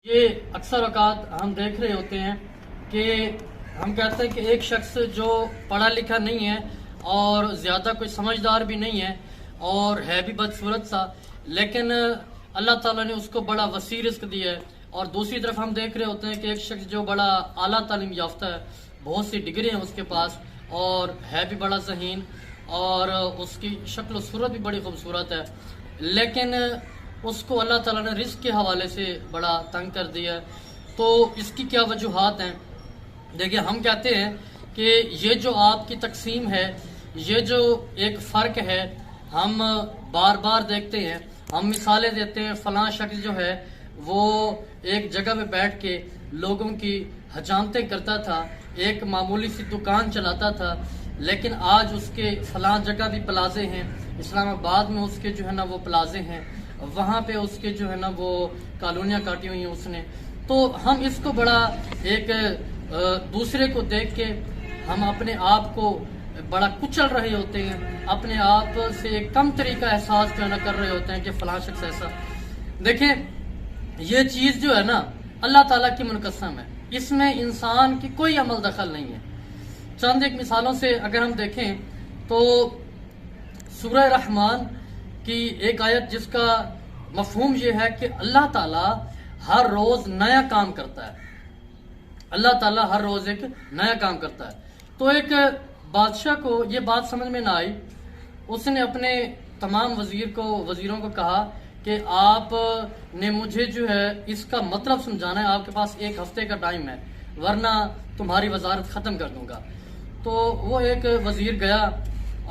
ये अक्सर औकात हम देख रहे होते हैं कि हम कहते हैं कि एक शख्स जो पढ़ा लिखा नहीं है और ज़्यादा कोई समझदार भी नहीं है और है भी बदसूरत सा, लेकिन अल्लाह ताला ने उसको बड़ा वसी रिस्क दिया है। और दूसरी तरफ हम देख रहे होते हैं कि एक शख्स जो बड़ा आला तालीम याफ्ता है, बहुत सी डिग्री हैं उसके पास और है भी बड़ा ज़हीन और उसकी शक्ल सूरत भी बड़ी खूबसूरत है, लेकिन उसको अल्लाह ताला ने रिस्क के हवाले से बड़ा तंग कर दिया है। तो इसकी क्या वजूहात हैं? देखिए, हम कहते हैं कि ये जो आपकी तकसीम है, ये जो एक फ़र्क है, हम बार बार देखते हैं, हम मिसालें देते हैं। फ़लाँ शख्स जो है वो एक जगह पे बैठ के लोगों की हजामतें करता था, एक मामूली सी दुकान चलाता था, लेकिन आज उसके फ़लाँ जगह भी प्लाजे हैं, इस्लामाबाद में उसके जो है ना वो प्लाजे हैं, वहाँ पे उसके जो है ना वो कॉलोनियाँ काटी हुई हैं उसने। तो हम इसको बड़ा एक दूसरे को देख के हम अपने आप को बड़ा कुचल रहे होते हैं, अपने आप से एक कम तरीका एहसास जो है ना कर रहे होते हैं कि फलां शख्स ऐसा। देखें, ये चीज़ जो है ना अल्लाह ताला की मुनक़सम है, इसमें इंसान की कोई अमल दखल नहीं है। चंद एक मिसालों से अगर हम देखें तो सूरह रहमान की एक आयत जिसका मफहूम ये है कि अल्लाह ताला हर रोज़ नया काम करता है, अल्लाह ताला हर रोज़ एक नया काम करता है। तो एक बादशाह को ये बात समझ में ना आई, उसने अपने तमाम वज़ीरों को कहा कि आप ने मुझे जो है इसका मतलब समझाना है, आपके पास 1 हफ्ते का टाइम है, वरना तुम्हारी वजारत ख़त्म कर दूंगा। तो वो एक वज़ीर गया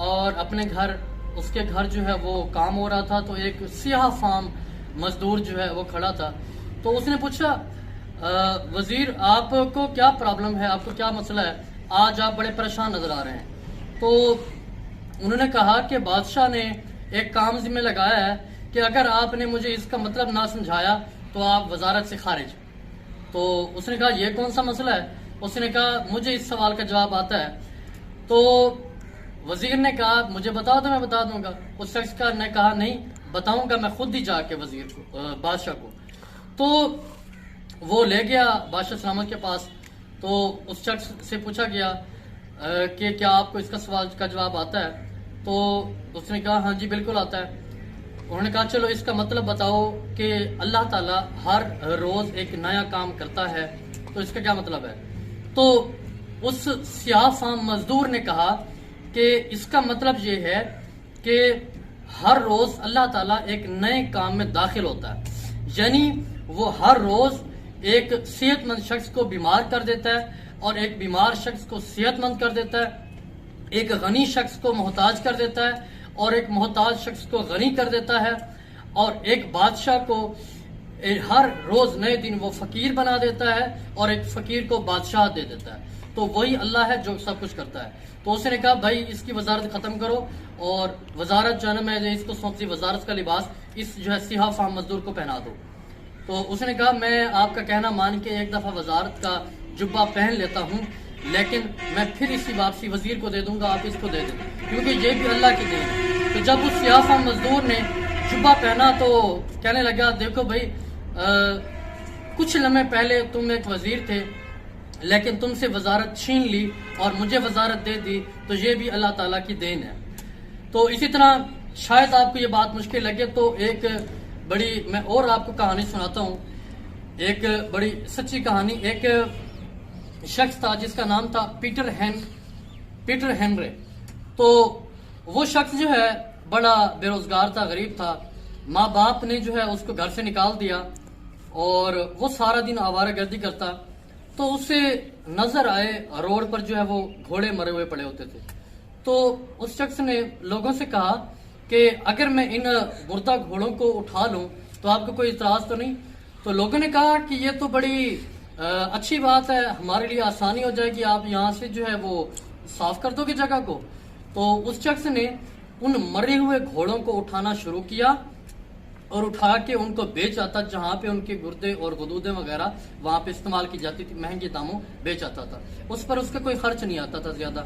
और अपने घर, उसके घर जो है वो काम हो रहा था, तो एक सियाह फाम मजदूर जो है वो खड़ा था। तो उसने पूछा, वज़ीर आपको क्या प्रॉब्लम है, आपको क्या मसला है, आज आप बड़े परेशान नज़र आ रहे हैं। तो उन्होंने कहा कि बादशाह ने एक काम ज़िम्मे लगाया है कि अगर आपने मुझे इसका मतलब ना समझाया तो आप वजारत से खारिज। तो उसने कहा, यह कौन सा मसला है? उसने कहा, मुझे इस सवाल का जवाब आता है। तो वजीर ने कहा, मुझे बता दो, मैं बता दूंगा। उस शख्स का ने कहा, नहीं बताऊंगा, मैं खुद ही जाके वजीर को, बादशाह को। तो वो ले गया बादशाह सलामत के पास। तो उस शख्स से पूछा गया कि क्या आपको इसका सवाल का जवाब आता है? तो उसने कहा, हाँ जी बिल्कुल आता है। उन्होंने कहा, चलो इसका मतलब बताओ कि अल्लाह ताला हर रोज एक नया काम करता है, तो इसका क्या मतलब है? तो उस सियाह फाम मजदूर ने कहा कि इसका मतलब ये है कि हर रोज अल्लाह ताला एक नए काम में दाखिल होता है, यानी वो हर रोज एक सेहतमंद शख्स को बीमार कर देता है और एक बीमार शख्स को सेहतमंद कर देता है, एक गनी शख्स को मोहताज कर देता है और एक मोहताज शख्स को गनी कर देता है, और एक बादशाह को हर रोज नए दिन वो फकीर बना देता है और एक फकीर को बादशाह दे देता है। तो वही अल्लाह है जो सब कुछ करता है। तो उसने कहा, भाई इसकी वजारत खत्म करो और वजारत जो है ना, मैं इसको सौंपती वजारत का लिबास इस जो है सियाह फाम मजदूर को पहना दो। तो उसने कहा, मैं आपका कहना मान के एक दफा वजारत का जुब्बा पहन लेता हूँ, लेकिन मैं फिर इसी वापसी वजीर को दे दूंगा, आप इसको दे दें, क्योंकि ये भी अल्लाह की देन है। तो जब उस सियाह फाम मजदूर ने जुब्बा पहना तो कहने लगा, देखो भाई, कुछ लम्हे पहले तुम एक वजीर थे, लेकिन तुमसे वजारत छीन ली और मुझे वजारत दे दी, तो ये भी अल्लाह ताला की देन है। तो इसी तरह शायद आपको ये बात मुश्किल लगे, तो एक बड़ी मैं और आपको कहानी सुनाता हूँ, एक बड़ी सच्ची कहानी। एक शख्स था जिसका नाम था पीटर हेनरे। तो वो शख्स जो है बड़ा बेरोजगार था, गरीब था। माँ बाप ने जो है उसको घर से निकाल दिया और वो सारा दिन आवारागर्दी करता। तो उसे नजर आए रोड पर जो है वो घोड़े मरे हुए पड़े होते थे। तो उस शख्स ने लोगों से कहा कि अगर मैं इन मुर्दा घोड़ों को उठा लूं तो आपको कोई इतराज तो नहीं? तो लोगों ने कहा कि ये तो बड़ी अच्छी बात है, हमारे लिए आसानी हो जाएगी, आप यहाँ से जो है वो साफ कर दोगे जगह को। तो उस शख्स ने उन मरे हुए घोड़ों को उठाना शुरू किया और उठा के उनको बेच आता, जहाँ पे उनके गुर्दे और गदूदे वगैरह वहां पे इस्तेमाल की जाती थी, महंगे दामों बेच आता था, उस पर उसका कोई खर्च नहीं आता था ज्यादा।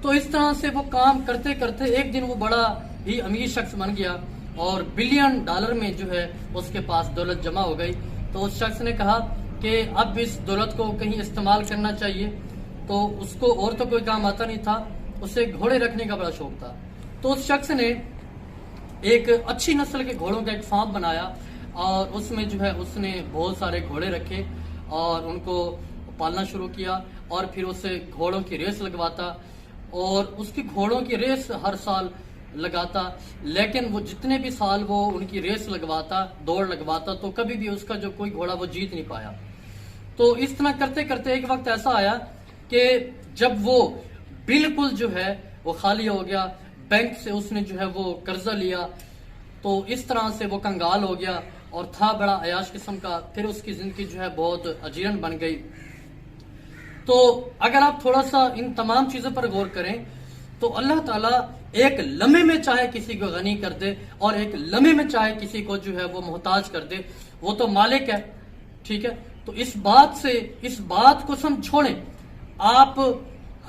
तो इस तरह से वो काम करते करते एक दिन वो बड़ा ही अमीर शख्स बन गया और $1 बिलियन में जो है उसके पास दौलत जमा हो गई। तो उस शख्स ने कहा कि अब इस दौलत को कहीं इस्तेमाल करना चाहिए। तो उसको और तो कोई काम आता नहीं था, उसे घोड़े रखने का बड़ा शौक था। तो उस शख्स ने एक अच्छी नस्ल के घोड़ों का एक फार्म बनाया और उसमें जो है उसने बहुत सारे घोड़े रखे और उनको पालना शुरू किया और फिर उसे घोड़ों की रेस लगवाता और उसकी घोड़ों की रेस हर साल लगाता। लेकिन वो जितने भी साल वो उनकी रेस लगवाता, दौड़ लगवाता, तो कभी भी उसका जो कोई घोड़ा वो जीत नहीं पाया। तो इस तरह करते करते एक वक्त ऐसा आया कि जब वो बिल्कुल जो है वो खाली हो गया, बैंक से उसने जो है वो कर्जा लिया, तो इस तरह से वो कंगाल हो गया और था बड़ा अयाश किस्म का। फिर उसकी जिंदगी जो है बहुत अजीरन बन गई। तो अगर आप थोड़ा सा इन तमाम चीजों पर गौर करें तो अल्लाह ताला एक लम्हे में चाहे किसी को गनी कर दे और एक लम्हे में चाहे किसी को जो है वो मोहताज कर दे। वो तो मालिक है, ठीक है। तो इस बात को हम छोड़ें।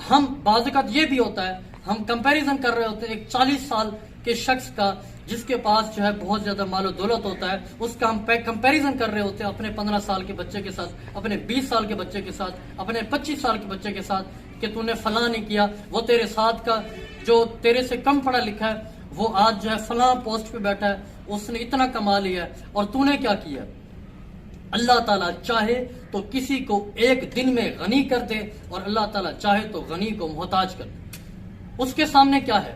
हम बाज़ ये भी होता है, हम कंपैरिजन कर रहे होते हैं एक 40 साल के शख्स का जिसके पास जो है बहुत ज्यादा मालो दौलत होता है, उसका हम कंपैरिजन कर रहे होते हैं अपने 15 साल के बच्चे के साथ, अपने 20 साल के बच्चे के साथ, अपने 25 साल के बच्चे के साथ कि तूने फलां नहीं किया, वो तेरे साथ का जो तेरे से कम पढ़ा लिखा है वो आज जो है फलां पोस्ट पे बैठा है, उसने इतना कमा लिया है और तूने क्या किया। अल्लाह ताला चाहे तो किसी को एक दिन में गनी कर दे और अल्लाह ताला चाहे तो गनी को मोहताज कर दे। उसके सामने क्या है,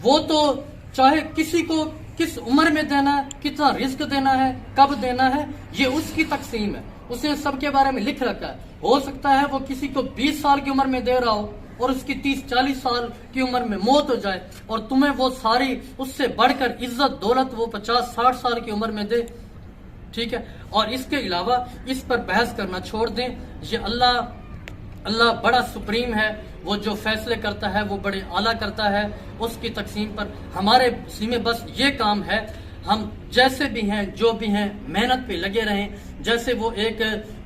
वो तो चाहे किसी को किस उम्र में देना है, कितना रिस्क देना है, कब देना है, ये उसकी तकसीम है, उसने सबके बारे में लिख रखा है। हो सकता है वो किसी को 20 साल की उम्र में दे रहा हो और उसकी 30-40 साल की उम्र में मौत हो जाए और तुम्हें वो सारी उससे बढ़कर इज्जत दौलत वो 50-60 साल की उम्र में दे, ठीक है। और इसके अलावा इस पर बहस करना छोड़ दें। ये अल्लाह बड़ा सुप्रीम है, वो जो फैसले करता है वो बड़े आला करता है। उसकी तकसीम पर हमारे में बस ये काम है, हम जैसे भी हैं जो भी हैं मेहनत पे लगे रहें। जैसे वो एक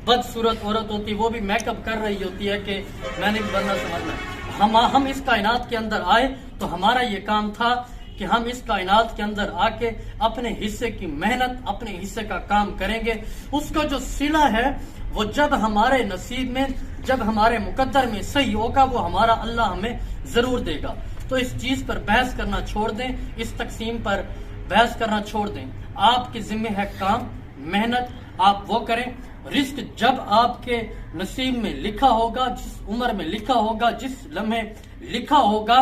बदसूरत औरत होती वो भी मेकअप कर रही होती है कि मैंने भी बनना समझना। हम इस कायनात के अंदर आए तो हमारा ये काम था कि हम इस कायनात के अंदर आके अपने हिस्से की मेहनत, अपने हिस्से का काम करेंगे। उसका जो सिला है वो जब हमारे नसीब में, जब हमारे मुकद्दर में सही होगा, वो हमारा अल्लाह हमें जरूर देगा। तो इस चीज पर बहस करना छोड़ दें, इस तकसीम पर बहस करना छोड़ दें। आपके जिम्मे है काम, मेहनत आप वो करें। रिस्क जब आपके नसीब में लिखा होगा, जिस उम्र में लिखा होगा, जिस लम्हे लिखा होगा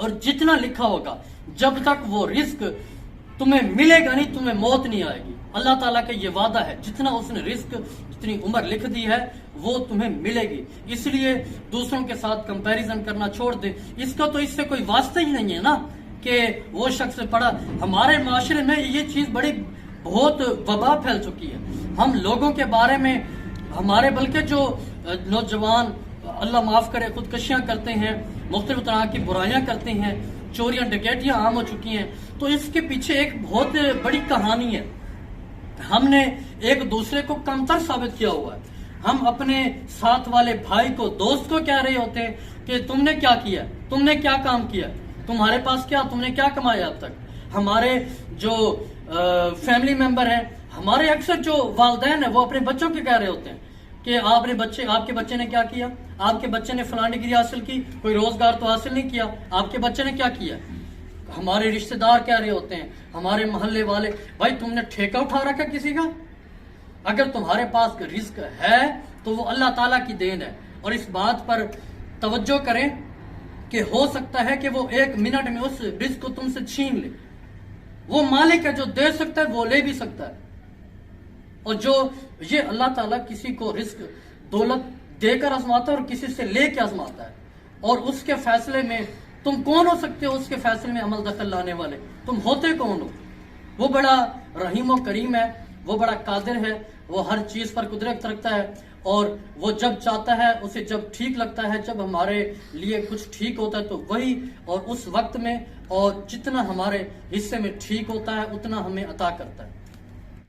और जितना लिखा होगा, जब तक वो रिस्क तुम्हें मिलेगा नहीं, तुम्हें मौत नहीं आएगी। अल्लाह ताला का ये वादा है, जितना उसने रिस्क, जितनी उम्र लिख दी है वो तुम्हें मिलेगी। इसलिए दूसरों के साथ कंपैरिजन करना छोड़ दे। इसका तो इससे कोई वास्ता ही नहीं है ना कि वो शख्स पढ़ा। हमारे माशरे में ये चीज बड़ी बहुत वबा फैल चुकी है। हम लोगों के बारे में हमारे बल्कि जो नौजवान अल्लाह माफ करे खुदकशियां करते हैं, मुख्तलिफ तरह की बुराइयां करते हैं, चोरियां डकैतियां आम हो चुकी हैं, तो इसके पीछे एक बहुत बड़ी कहानी है। हमने एक दूसरे को कमतर साबित किया हुआ है। हम अपने साथ वाले भाई को, दोस्त को कह रहे होते हैं कि तुमने क्या किया, तुमने क्या काम किया, तुम्हारे पास क्या, तुमने क्या कमाया अब तक। हमारे जो फैमिली मेंबर हैं, हमारे अक्सर जो वालिदैन है, वो अपने बच्चों के कह रहे होते हैं कि आपके बच्चे ने क्या किया, आपके बच्चे ने फलानी डिग्री हासिल की, कोई रोजगार तो हासिल नहीं किया, आपके बच्चे ने क्या किया। हमारे रिश्तेदार कह रहे होते हैं, हमारे मोहल्ले वाले, भाई तुमने ठेका उठा रखा किसी का। अगर तुम्हारे पास रिस्क है तो वो अल्लाह ताला की देन है। और इस बात पर तवज्जो करें कि हो सकता है कि वो 1 मिनट में उस रिस्क को तुमसे छीन ले। वो मालिक है जो दे सकता है, वो ले भी सकता है। और जो ये अल्लाह ताला किसी को रिस्क दौलत देकर आजमाता है और किसी से लेके आजमाता है। और उसके फैसले में तुम कौन हो सकते हो, उसके फैसले में अमल दखल लाने वाले तुम होते कौन हो। वो बड़ा रहीम और करीम है, वो बड़ा कादिर है, वो हर चीज पर कुदरत रखता है। और वो जब चाहता है, उसे जब ठीक लगता है, जब हमारे लिए कुछ ठीक होता है तो वही और उस वक्त में और जितना हमारे हिस्से में ठीक होता है उतना हमें अता करता है।